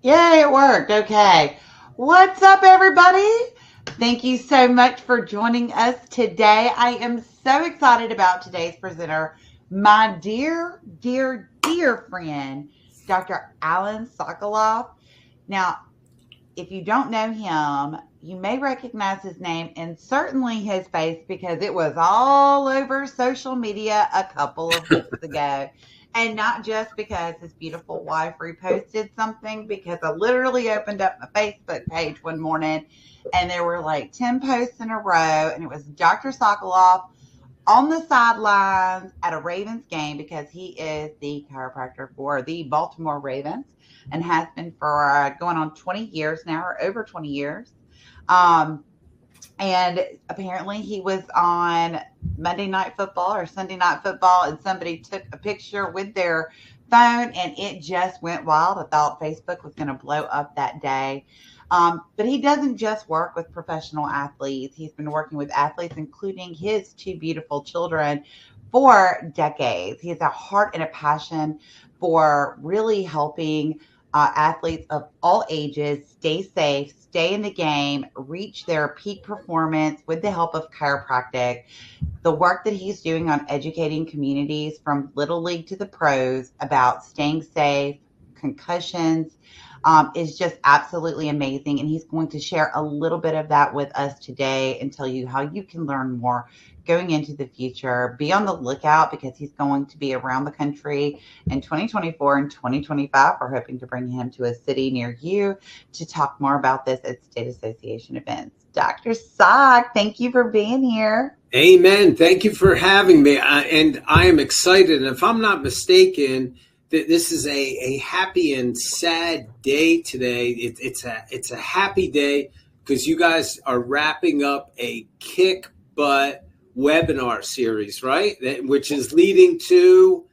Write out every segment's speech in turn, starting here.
Yay, it worked. Okay. What's up, everybody? Thank you so much for joining us today. I am so excited about today's presenter, my dear, dear, dear friend, Dr. Alan Sokoloff. Now, if you don't know him, you may recognize his name and certainly his face because it was all over social media a couple of weeks ago. And not just because his beautiful wife reposted something, because I literally opened up my Facebook page one morning and there were like 10 posts in a row, and it was Dr. Sokoloff on the sidelines at a Ravens game because he is the chiropractor for the Baltimore Ravens and has been for going on 20 years now, or over 20 years. And apparently he was on Monday Night Football or Sunday Night Football, and somebody took a picture with their phone and it just went wild. I thought Facebook was going to blow up that day. But he doesn't just work with professional athletes. He's been working with athletes, including his two beautiful children, for decades. He has a heart and a passion for really helping athletes of all ages stay safe, stay in the game, reach their peak performance with the help of chiropractic. The work that he's doing on educating communities from little league to the pros about staying safe, concussions, is just absolutely amazing. And he's going to share a little bit of that with us today and tell you how you can learn more going into the future. Be on the lookout because he's going to be around the country in 2024 and 2025. We're hoping to bring him to a city near you to talk more about this at state association events. Dr. Sock, thank you for being here. Amen. Thank you for having me. And I am excited. And if I'm not mistaken, this is a happy and sad day today. It's a happy day because you guys are wrapping up a kick butt webinar series, right? Which is leading to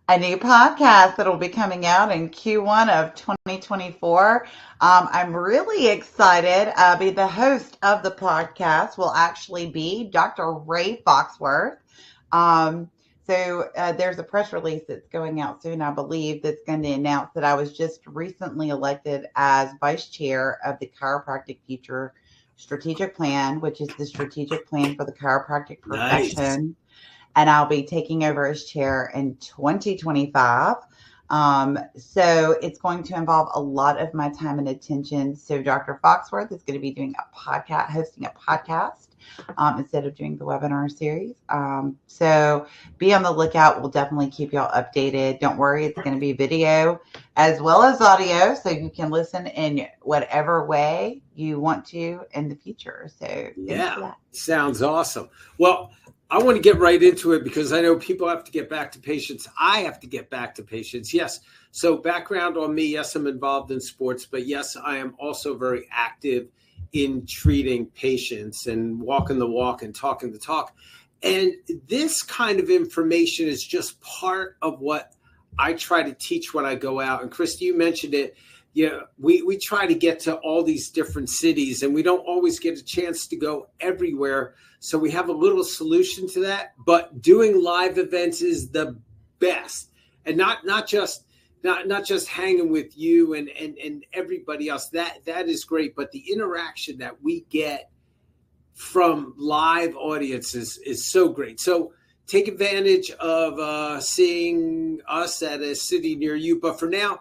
a new podcast that'll be coming out in Q1 of 2024. I'm really excited. Be the host of the podcast will actually be Dr. Ray Foxworth. So there's a press release that's going out soon, I believe, that's going to announce that I was just recently elected as vice chair of the Chiropractic Future Strategic Plan, which is the strategic plan for the chiropractic profession. Nice. And I'll be taking over as chair in 2025. So it's going to involve a lot of my time and attention. So Dr. Foxworth is going to be doing a podcast, hosting a podcast instead of doing the webinar series. So be on the lookout. We'll definitely keep y'all updated. Don't worry, it's going to be video as well as audio, so you can listen in whatever way you want to in the future. So yeah, sounds awesome. Well, I want to get right into it because I know people have to get back to patients. I have to get back to patients. Yes. So background on me. Yes, I'm involved in sports, but yes, I am also very active in treating patients and walking the walk and talking the talk. And this kind of information is just part of what I try to teach when I go out. And Christy, you mentioned it. Yeah, we try to get to all these different cities and we don't always get a chance to go everywhere. So we have a little solution to that, but doing live events is the best. And not just hanging with you and everybody else. That is great, but the interaction that we get from live audiences is so great. So take advantage of seeing us at a city near you. But for now,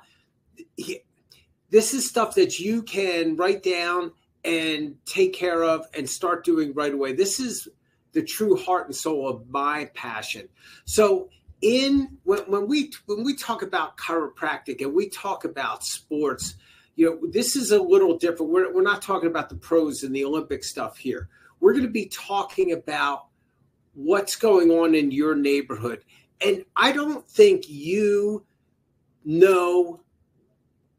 this is stuff that you can write down and take care of and start doing right away. This is the true heart and soul of my passion. So when we talk about chiropractic and we talk about sports, this is a little different. We're not talking about the pros and the Olympic stuff here. We're going to be talking about what's going on in your neighborhood. And I don't think you know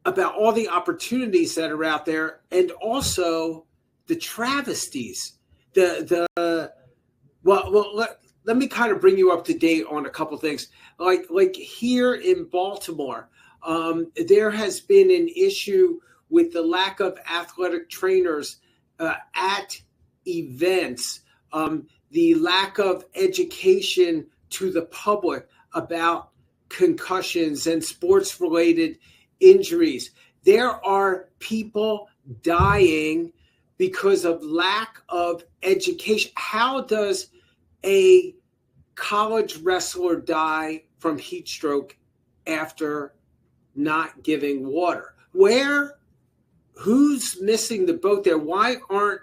about all the opportunities that are out there and also the travesties. Let me kind of bring you up to date on a couple things. Like here in Baltimore, there has been an issue with the lack of athletic trainers at events, the lack of education to the public about concussions and sports-related injuries. There are people dying because of lack of education. How does a college wrestler die from heat stroke after not giving water? Who's missing the boat there? Why aren't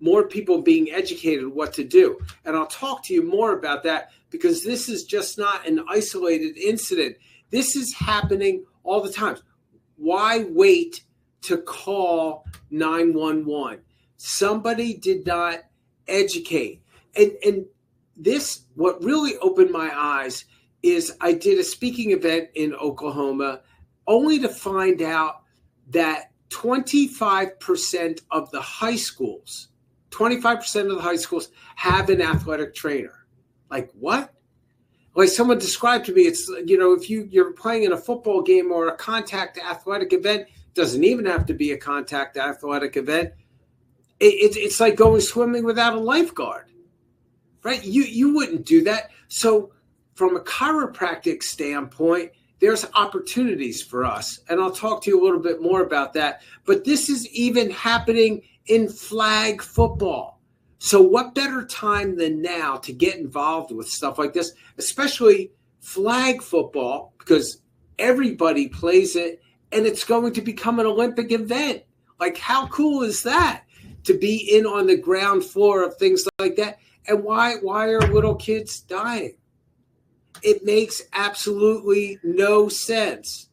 more people being educated what to do? And I'll talk to you more about that, because this is just not an isolated incident. This is happening all the time. Why wait to call 911? Somebody did not educate. And this, what really opened my eyes is I did a speaking event in Oklahoma only to find out that 25% of the high schools, 25% of the high schools have an athletic trainer. Like what? Like someone described to me, it's, if you're playing in a football game or a contact athletic event, doesn't even have to be a contact athletic event. It's like going swimming without a lifeguard, right? You wouldn't do that. So from a chiropractic standpoint, there's opportunities for us. And I'll talk to you a little bit more about that. But this is even happening in flag football. So what better time than now to get involved with stuff like this, especially flag football, because everybody plays it and it's going to become an Olympic event. Like how cool is that to be in on the ground floor of things like that? And why are little kids dying? It makes absolutely no sense.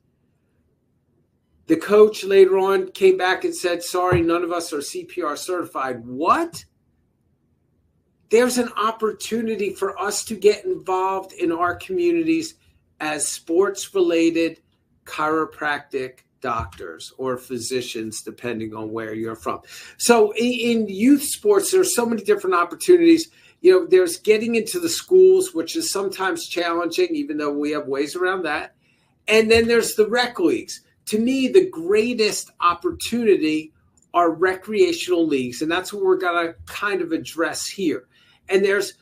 The coach later on came back and said, sorry, none of us are CPR certified. What? There's an opportunity for us to get involved in our communities as sports-related chiropractic doctors or physicians, depending on where you're from. So in youth sports, there's so many different opportunities. There's getting into the schools, which is sometimes challenging, even though we have ways around that. And then there's the rec leagues. To me, the greatest opportunity are recreational leagues, and that's what we're going to kind of address here. And there's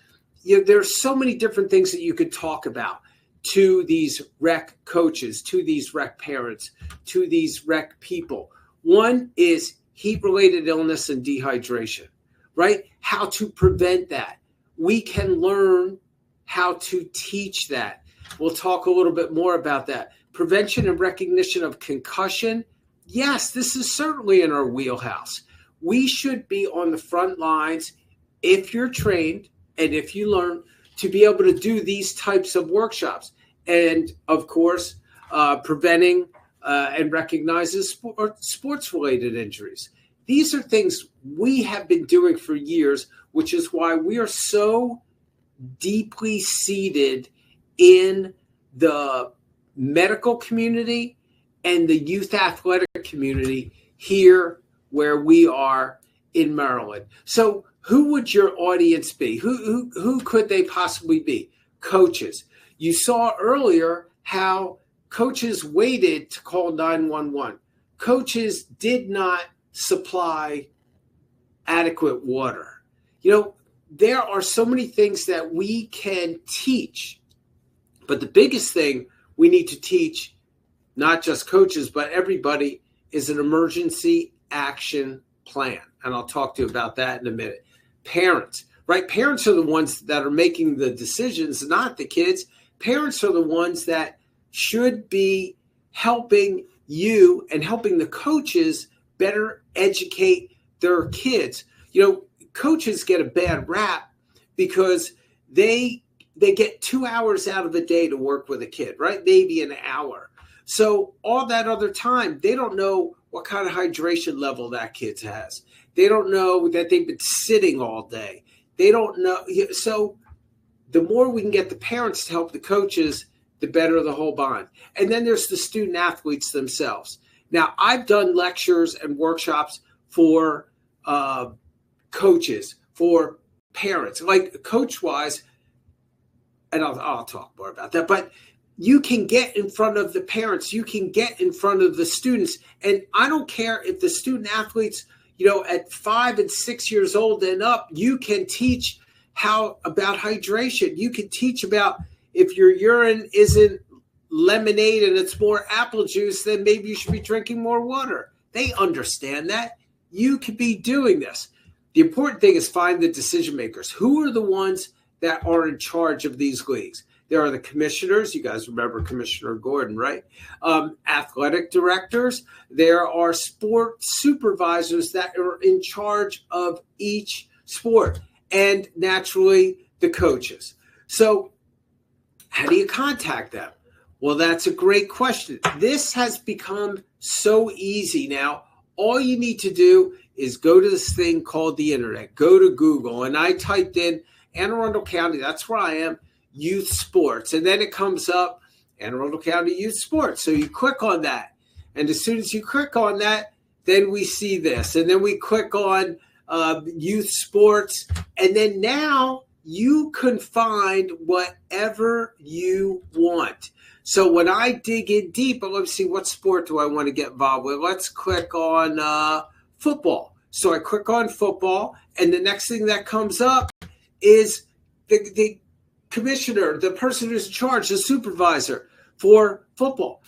so many different things that you could talk about to these rec coaches, to these rec parents, to these rec people. One is heat-related illness and dehydration, right? How to prevent that. We can learn how to teach that. We'll talk a little bit more about that. Prevention and recognition of concussion. Yes, this is certainly in our wheelhouse. We should be on the front lines if you're trained and if you learn to be able to do these types of workshops. And of course, preventing and recognizing sports-related injuries. These are things we have been doing for years, which is why we are so deeply seated in the medical community and the youth athletic community here where we are in Maryland. So who would your audience be? Who could they possibly be? Coaches. You saw earlier how coaches waited to call 911. Coaches did not supply adequate water. There are so many things that we can teach, but the biggest thing we need to teach, not just coaches, but everybody, is an emergency action plan. And I'll talk to you about that in a minute. Parents, right? Parents are the ones that are making the decisions, not the kids. Parents are the ones that should be helping you and helping the coaches better educate their kids. Coaches get a bad rap because they get 2 hours out of a day to work with a kid, right? Maybe an hour. So all that other time, they don't know what kind of hydration level that kid has. They don't know that they've been sitting all day. They don't know. So the more we can get the parents to help the coaches, the better the whole bond. And then there's the student athletes themselves. Now, I've done lectures and workshops for coaches, for parents, like coach-wise, and I'll talk more about that, but you can get in front of the parents, you can get in front of the students, and I don't care if the student athletes, at 5 and 6 years old and up, you can teach about hydration. You can teach about if your urine isn't lemonade and it's more apple juice, then maybe you should be drinking more water. They understand that. You could be doing this. The important thing is find the decision makers. Who are the ones that are in charge of these leagues? There are the commissioners. You guys remember Commissioner Gordon, right? Athletic directors. There are sport supervisors that are in charge of each sport. And naturally, the coaches. So how do you contact them? Well, that's a great question. This has become so easy now. All you need to do is go to this thing called the internet. Go to Google. And I typed in Anne Arundel County, that's where I am, youth sports. And then it comes up, Anne Arundel County youth sports. So you click on that. And as soon as you click on that, then we see this. And then we click on youth sports. And then now you can find whatever you want. So when I dig in deep, let's see, what sport do I want to get involved with? Let's click on football. So I click on football, and the next thing that comes up is the commissioner, the person who's in charge, the supervisor for football.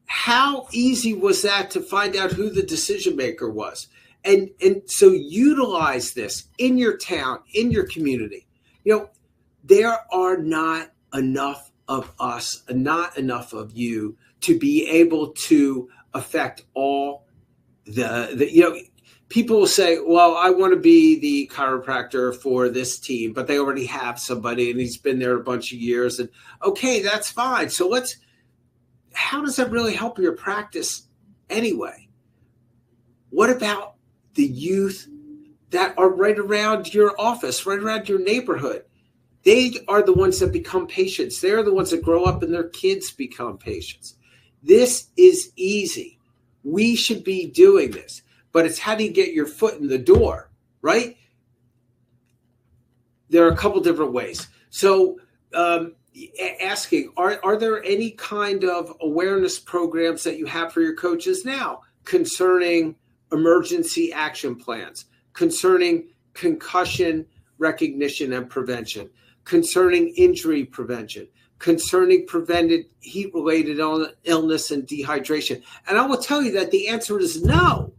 How easy was that to find out who the decision maker was? And so utilize this in your town, in your community. You know, there are not enough of us, not enough of you to be able to affect all the people will say, well, I want to be the chiropractor for this team, but they already have somebody and he's been there a bunch of years. And okay, that's fine. So how does that really help your practice anyway? What about the youth that are right around your office, right around your neighborhood? They are the ones that become patients. They're the ones that grow up and their kids become patients. This is easy. We should be doing this, but it's how do you get your foot in the door, right? There are a couple different ways. So asking, are there any kind of awareness programs that you have for your coaches now concerning emergency action plans, concerning concussion recognition and prevention, concerning injury prevention, concerning prevented heat-related illness and dehydration? And I will tell you that the answer is no.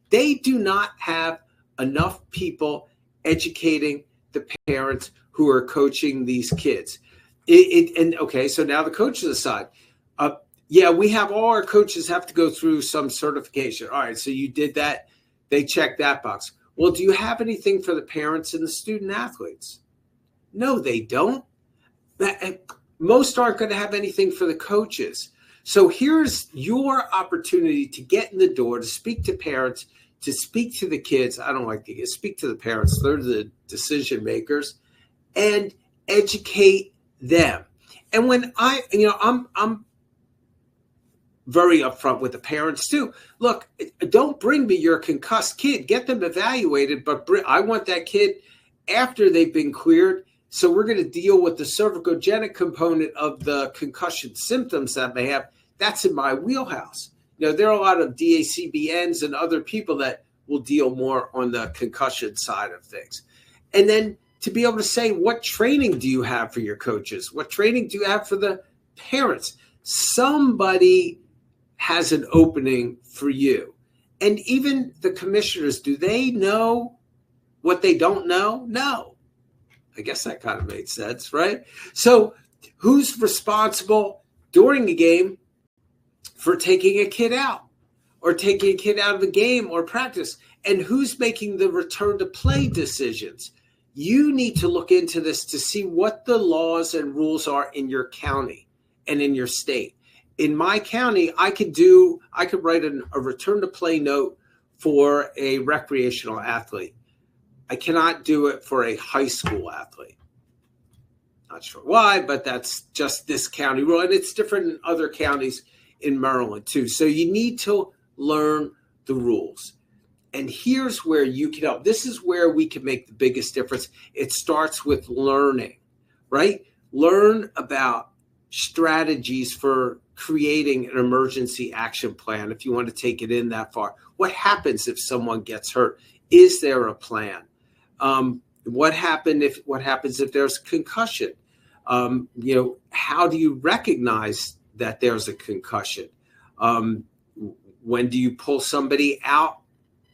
They do not have enough people educating the parents who are coaching these kids. Okay, so now the coaches aside. Yeah, we have all our coaches have to go through some certification. All right, so you did that. They checked that box. Well, do you have anything for the parents and the student athletes? No, they don't. Most aren't going to have anything for the coaches. So here's your opportunity to get in the door, to speak to parents, to speak to the kids. I don't like to speak to the parents. They're the decision makers, and educate them. And when I'm very upfront with the parents too. Look, don't bring me your concussed kid. Get them evaluated, but I want that kid after they've been cleared. So we're going to deal with the cervicogenic component of the concussion symptoms that may have. That's in my wheelhouse. There are a lot of DACBNs and other people that will deal more on the concussion side of things. And then to be able to say, what training do you have for your coaches? What training do you have for the parents? Somebody has an opening for you. And even the commissioners, do they know what they don't know? No. I guess that kind of made sense, right? So who's responsible during a game for taking a kid out or taking a kid out of a game or practice? And who's making the return to play decisions? You need to look into this to see what the laws and rules are in your county and in your state. In my county, I could write a return to play note for a recreational athlete. I cannot do it for a high school athlete. Not sure why, but that's just this county rule. And it's different in other counties in Maryland too. So you need to learn the rules. And here's where you can help. This is where we can make the biggest difference. It starts with learning, right? Learn about strategies for creating an emergency action plan if you want to take it in that far. What happens if someone gets hurt? Is there a plan? What happens if there's concussion? How do you recognize that there's a concussion? When do you pull somebody out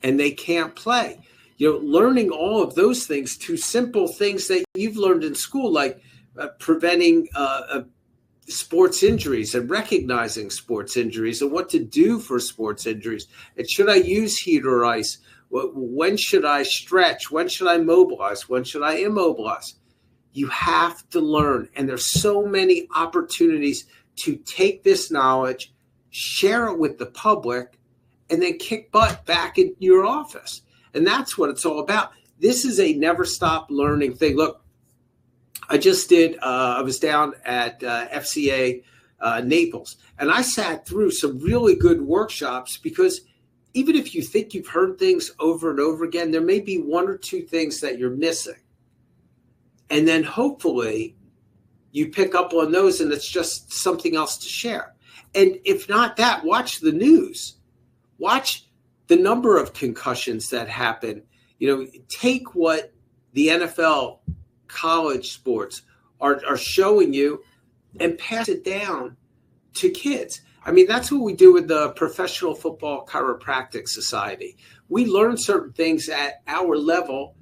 and they can't play? Learning all of those things, to simple things that you've learned in school, like preventing sports injuries and recognizing sports injuries and what to do for sports injuries. And should I use heat or ice? When should I stretch? When should I mobilize? When should I immobilize? You have to learn. And there's so many opportunities to take this knowledge, share it with the public, and then kick butt back in your office. And that's what it's all about. This is a never stop learning thing. Look, I was down at FCA Naples, and I sat through some really good workshops, because even if you think you've heard things over and over again, there may be one or two things that you're missing. And then hopefully you pick up on those, and it's just something else to share. And if not that, watch the news. Watch the number of concussions that happen. Take what the NFL, college sports are showing you and pass it down to kids. I mean, that's what we do with the Professional Football Chiropractic Society. We learn certain things at our level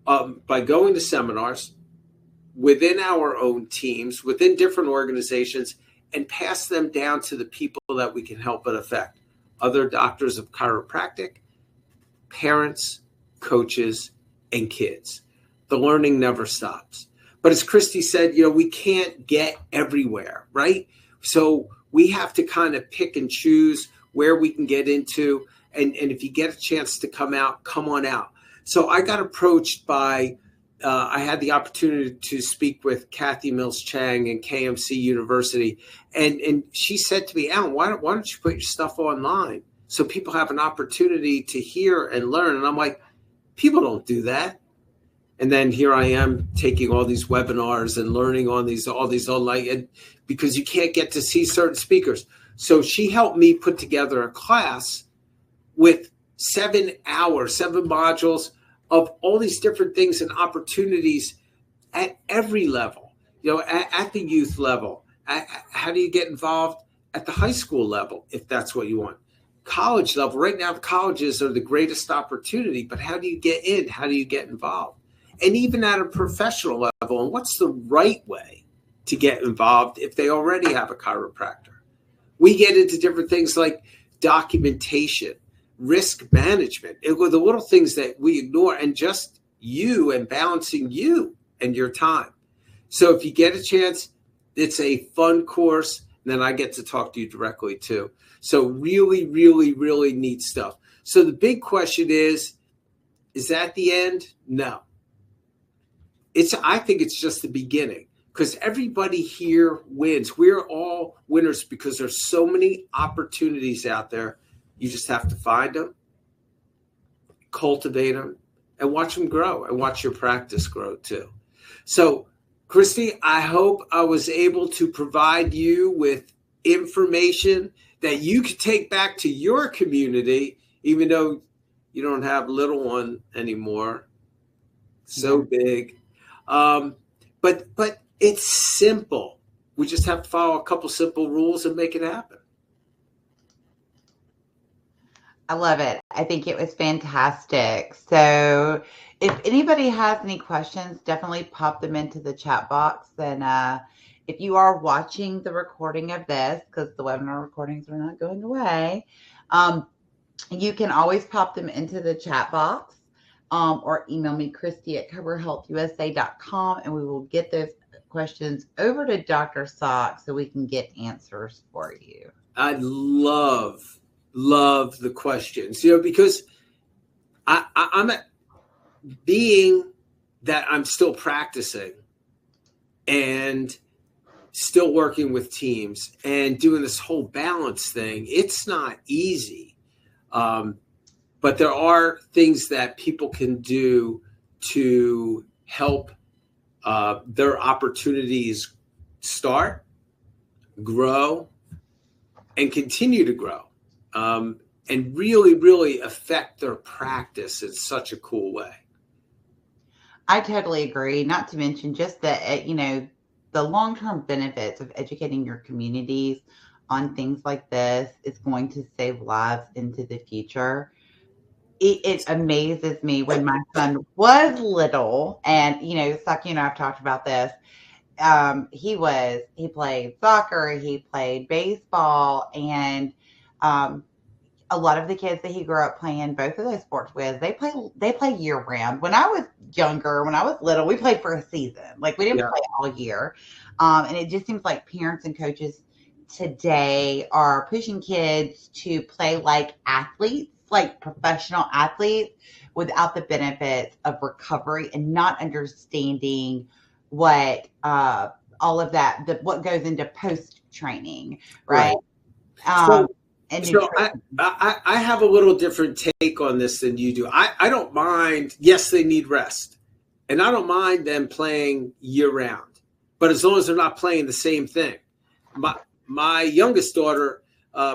by going to seminars within our own teams, within different organizations, and pass them down to the people that we can help and affect. Other doctors of chiropractic, parents, coaches, and kids. The learning never stops. But as Christy said, we can't get everywhere, right? So we have to kind of pick and choose where we can get into. And if you get a chance to come out, come on out. So I got approached by, I had the opportunity to speak with Kathy Mills-Chang and KMC University. And she said to me, Alan, why don't you put your stuff online so people have an opportunity to hear and learn? And I'm like, people don't do that. And then here I am taking all these webinars and learning on all these online, and because you can't get to see certain speakers. So she helped me put together a class with 7 modules of all these different things and opportunities at every level, at the youth level. How do you get involved at the high school level, if that's what you want? College level. Right now, the colleges are the greatest opportunity, but how do you get in? How do you get involved? And even at a professional level, and what's the right way to get involved if they already have a chiropractor? We get into different things like documentation, risk management, the little things that we ignore, and just you and balancing you and your time. So if you get a chance, it's a fun course. And then I get to talk to you directly too. So really, really, really neat stuff. So the big question is that the end? No. I think it's just the beginning, because everybody here wins. We're all winners because there's so many opportunities out there. You just have to find them, cultivate them, and watch them grow, and watch your practice grow too. So, Christy, I hope I was able to provide you with information that you could take back to your community, even though you don't have little one anymore. So big. But it's simple. We just have to follow a couple simple rules and make it happen. I love it. I think it was fantastic. So if anybody has any questions, definitely pop them into the chat box. And if you are watching the recording of this, because the webinar recordings are not going away, you can always pop them into the chat box, or email me, Christy@ChiroHealthUSA.com, and we will get those questions over to Dr. Sock so we can get answers for you. I love the questions, because I'm being that I'm still practicing and still working with teams and doing this whole balance thing. It's not easy. But there are things that people can do to help their opportunities start, grow, and continue to grow. And really, really affect their practice in such a cool way. I totally agree. Not to mention just that, the the long-term benefits of educating your communities on things like this is going to save lives into the future. It amazes me when my son was little, and Saki and I have talked about this. He played soccer, he played baseball, and um, a lot of the kids that he grew up playing both of those sports with, they play year round. When I was younger, when I was little, we played for a season. Like, we didn't Yeah. play all year. And it just seems like parents and coaches today are pushing kids to play like athletes, like professional athletes, without the benefits of recovery and not understanding what all of what goes into post training, right? So, And so nutrition. I have a little different take on this than you do. I don't mind. Yes, they need rest, and I don't mind them playing year round, but as long as they're not playing the same thing. My youngest daughter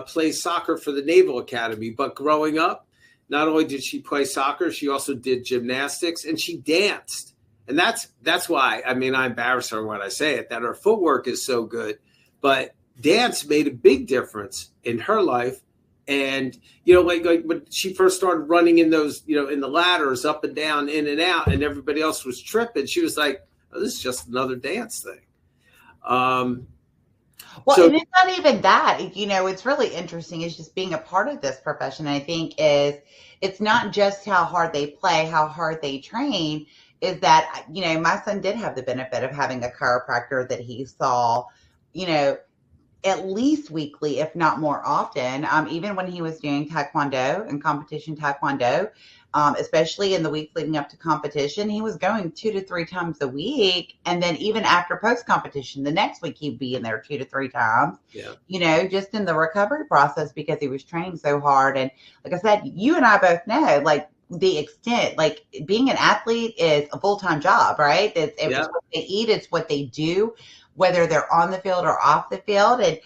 plays soccer for the Naval Academy, but growing up, not only did she play soccer, she also did gymnastics and she danced. And that's why, I mean, I embarrass her when I say it, that her footwork is so good, but dance made a big difference in her life. And, like when she first started running in those, in the ladders up and down, in and out, and everybody else was tripping, she was like, oh, this is just another dance thing. Well, and it's not even that. It's really interesting. It's just being a part of this profession. I think it's not just how hard they play, how hard they train. Is that my son did have the benefit of having a chiropractor that he saw, at least weekly, if not more often. Even when he was doing taekwondo and competition taekwondo, especially in the weeks leading up to competition, he was going 2 to 3 times a week. And then even after post competition, the next week he'd be in there 2 to 3 times, just in the recovery process because he was training so hard. And like I said, you and I both know, like, the extent, like, being an athlete is a full-time job, right? It's what they eat, it's what they do, whether they're on the field or off the field. And,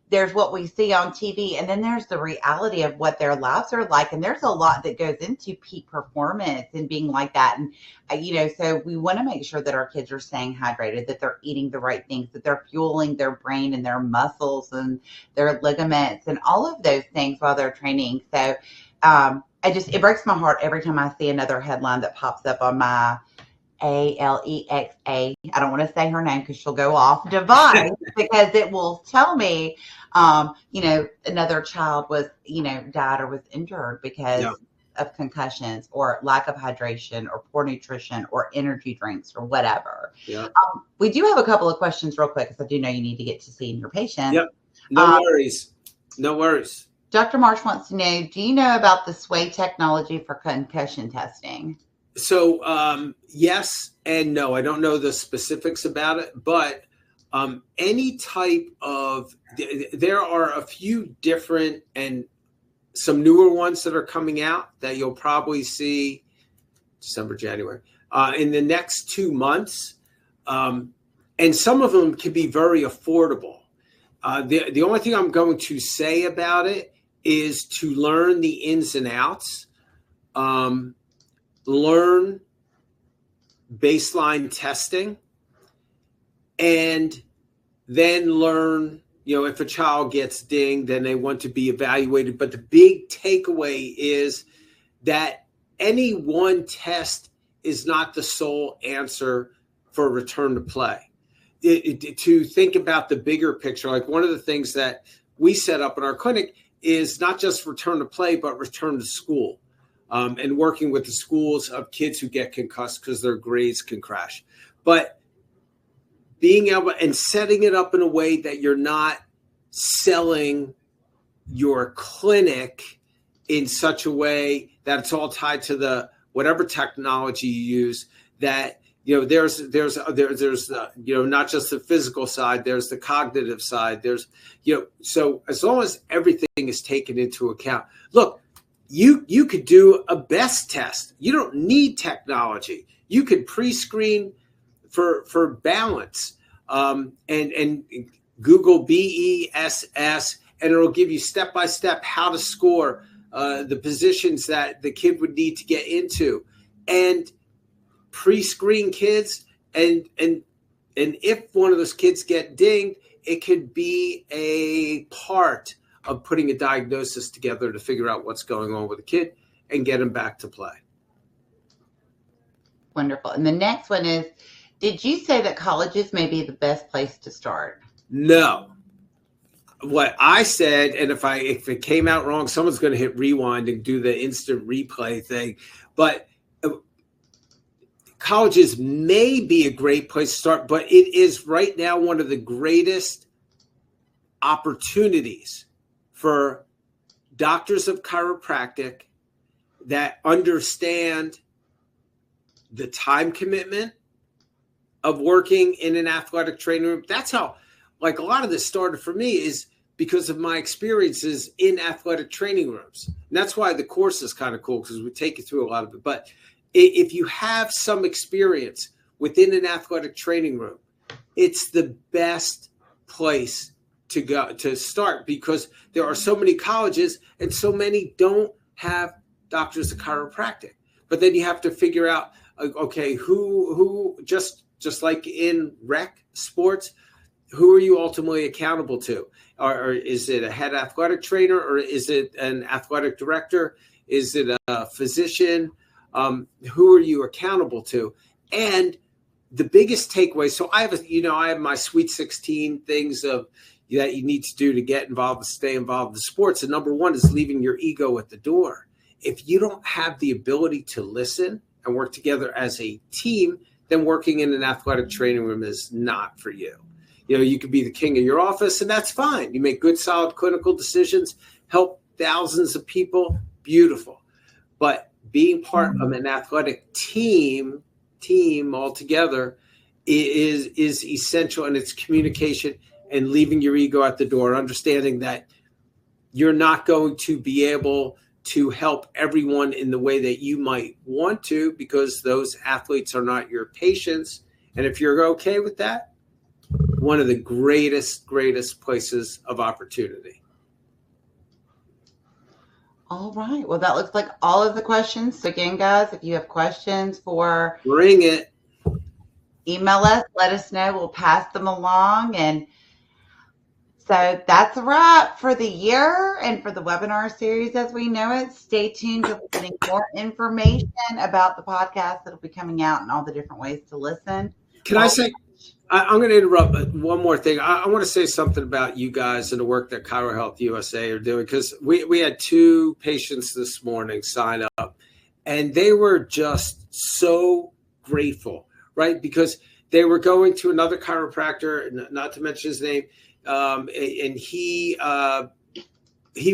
there's what we see on TV, and then there's the reality of what their lives are like. And there's a lot that goes into peak performance and being like that. And, so we want to make sure that our kids are staying hydrated, that they're eating the right things, that they're fueling their brain and their muscles and their ligaments and all of those things while they're training. So, it breaks my heart every time I see another headline that pops up on my Alexa. I don't want to say her name because she'll go off device because it will tell me, another child was, died or was injured because of concussions or lack of hydration or poor nutrition or energy drinks or whatever. We do have a couple of questions real quick because I do know you need to get to seeing your patient. No worries. No worries. Dr. Marsh wants to know, do you know about the Sway technology for concussion testing? So, yes and no. I don't know the specifics about it, but any type of, there are a few different and some newer ones that are coming out that you'll probably see December, January, in the next 2 months. And some of them can be very affordable. The only thing I'm going to say about it is to learn the ins and outs, learn baseline testing, and then learn, if a child gets dinged, then they want to be evaluated. But the big takeaway is that any one test is not the sole answer for return to play. To think about the bigger picture, like one of the things that we set up in our clinic is not just return to play, but return to school, and working with the schools of kids who get concussed because their grades can crash. But being able and setting it up in a way that you're not selling your clinic in such a way that it's all tied to the whatever technology you use, that there's not just the physical side, there's the cognitive side, there's so as long as everything is taken into account. Look, you could do a best test. You don't need technology. You could pre-screen for balance, and Google BESS, and it'll give you step by step how to score the positions that the kid would need to get into, and pre-screen kids, and And if one of those kids get dinged, it could be a part of putting a diagnosis together to figure out what's going on with the kid and get him back to play. Wonderful. And the next one is, did you say that colleges may be the best place to start? No. What I said, and if it came out wrong, someone's going to hit rewind and do the instant replay thing. But colleges may be a great place to start, but it is right now one of the greatest opportunities for doctors of chiropractic that understand the time commitment of working in an athletic training room. That's how, like, a lot of this started for me is because of my experiences in athletic training rooms. And that's why the course is kind of cool, because we take you through a lot of it. But if you have some experience within an athletic training room, it's the best place to go to start, because there are so many colleges and so many don't have doctors of chiropractic. But then you have to figure out, okay, who just like in rec sports, who are you ultimately accountable to? Or is it a head athletic trainer, or is it an athletic director? Is it a physician? Who are you accountable to? And the biggest takeaway, so I have my Sweet 16 things of that you need to do to get involved and stay involved in sports. And number one is leaving your ego at the door. If you don't have the ability to listen and work together as a team, then working in an athletic training room is not for you. You could be the king of your office, and that's fine. You make good, solid clinical decisions, help thousands of people, beautiful. But being part of an athletic team altogether is essential, and it's communication and leaving your ego at the door, understanding that you're not going to be able to help everyone in the way that you might want to, because those athletes are not your patients. And if you're okay with that, one of the greatest places of opportunity. All right. Well, that looks like all of the questions. So again, guys, if you have questions bring it. Email us, let us know. We'll pass them along. And so that's a wrap for the year and for the webinar series as we know it. Stay tuned. You'll be getting more information about the podcast that'll be coming out and all the different ways to listen. Can I say, I'm going to interrupt one more thing. I want to say something about you guys and the work that ChiroHealthUSA are doing, because we had 2 patients this morning sign up, and they were just so grateful, right? Because they were going to another chiropractor, not to mention his name, and he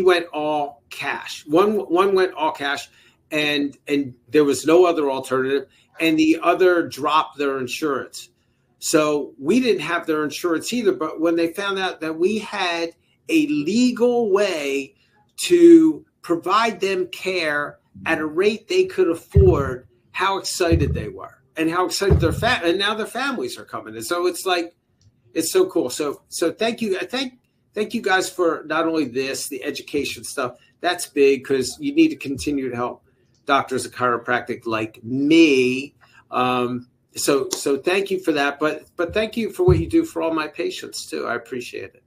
went all cash. One went all cash, and there was no other alternative, and the other dropped their insurance. So we didn't have their insurance either. But when they found out that we had a legal way to provide them care at a rate they could afford, how excited they were, and how excited and now their families are coming. And so it's like, it's so cool. So thank you. Thank you guys for not only this, the education stuff. That's big, because you need to continue to help doctors of chiropractic like me. So thank you for that. But thank you for what you do for all my patients too. I appreciate it.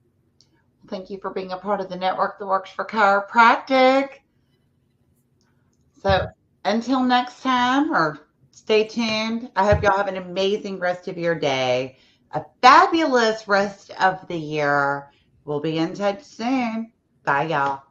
Thank you for being a part of the network that works for chiropractic. So until next time, or stay tuned. I hope y'all have an amazing rest of your day, a fabulous rest of the year. We'll be in touch soon. Bye, y'all.